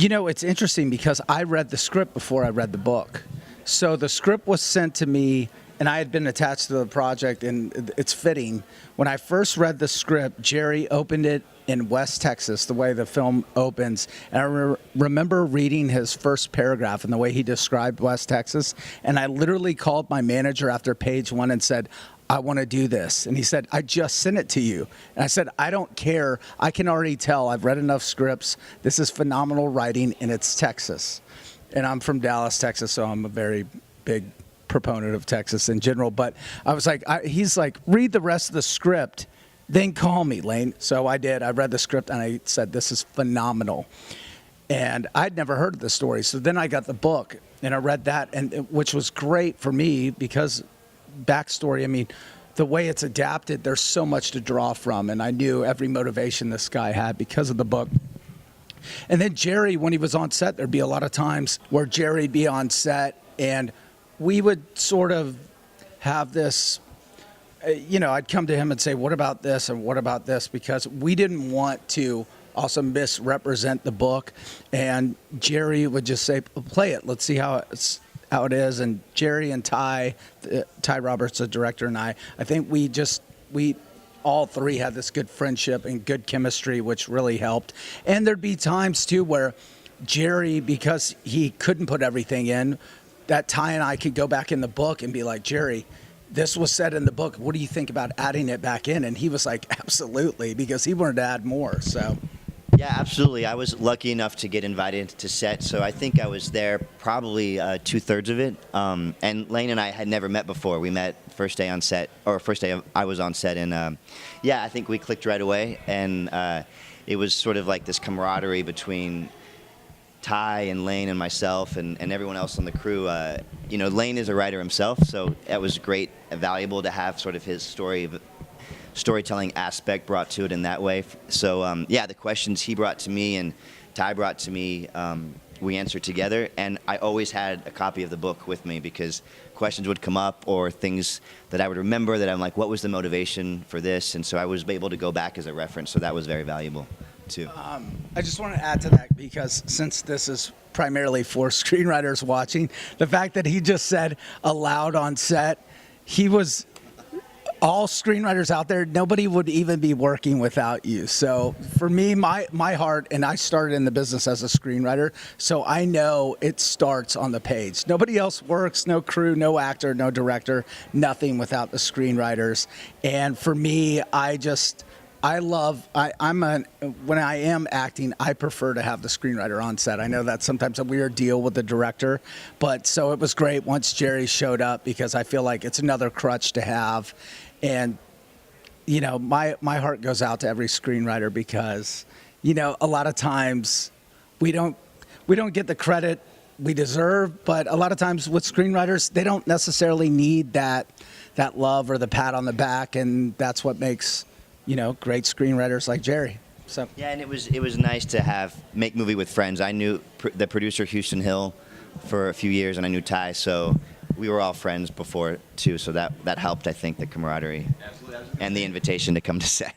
You know, it's interesting because I read the script before I read the book. So the script was sent to me, and I had been attached to the project, and it's fitting. When I first read the script, Gerry opened it in West Texas, the way the film opens. And I remember reading his first paragraph and the way he described West Texas. And I literally called my manager after page 1 and said, I want to do this. And he said, I just sent it to you. And I said, I don't care. I can already tell. I've read enough scripts. This is phenomenal writing, and it's Texas. And I'm from Dallas, Texas, so I'm a very big proponent of Texas in general. But I was like, he's like, read the rest of the script, then call me, Lane. So I did. I read the script, and I said, this is phenomenal. And I'd never heard of the story. So then I got the book, and I read that, and which was great for me because backstory, I mean, the way it's adapted, there's so much to draw from, and I knew every motivation this guy had because of the book. And then Gerry, when he was on set, there'd be a lot of times where Gerry'd be on set, and we would sort of have this, I'd come to him and say, what about this and what about this? Because we didn't want to also misrepresent the book. And Gerry would just say, play it. Let's see how it is. And Gerry and Ty Roberts, the director, and I think we all three had this good friendship and good chemistry, which really helped. And there'd be times too where Gerry, because he couldn't put everything in, that Ty and I could go back in the book and be like, Gerry, this was said in the book. What do you think about adding it back in? And he was like, absolutely, because he wanted to add more. So. Yeah, absolutely. I was lucky enough to get invited to set, so I think I was there probably 2/3 of it. And Lane and I had never met before. We met first day on set, or first day I was on set, and yeah, I think we clicked right away. And it was sort of like this camaraderie between Ty and Lane and myself and everyone else on the crew. Lane is a writer himself, so that was great, valuable to have sort of his storytelling aspect brought to it in that way. So yeah, the questions he brought to me and Ty brought to me, we answered together, and I always had a copy of the book with me because questions would come up or things that I would remember that I'm like, what was the motivation for this? And so I was able to go back as a reference, so that was very valuable too. I just want to add to that, because since this is primarily for screenwriters watching, the fact that he just said aloud on set, all screenwriters out there, nobody would even be working without you. So for me, my heart, and I started in the business as a screenwriter, so I know it starts on the page. Nobody else works, no crew, no actor, no director, nothing without the screenwriters. And for me, when I am acting, I prefer to have the screenwriter on set. I know that's sometimes a weird deal with the director, but so it was great once Gerry showed up, because I feel like it's another crutch to have. And, my heart goes out to every screenwriter, because, a lot of times we don't get the credit we deserve, but a lot of times with screenwriters, they don't necessarily need that love or the pat on the back, and that's what makes great screenwriters like Gerry. So yeah, and it was nice to make movie with friends. I knew the producer Houston Hill for a few years, and I knew Ty, so we were all friends before too. So that helped, I think, the camaraderie and the invitation to come to set.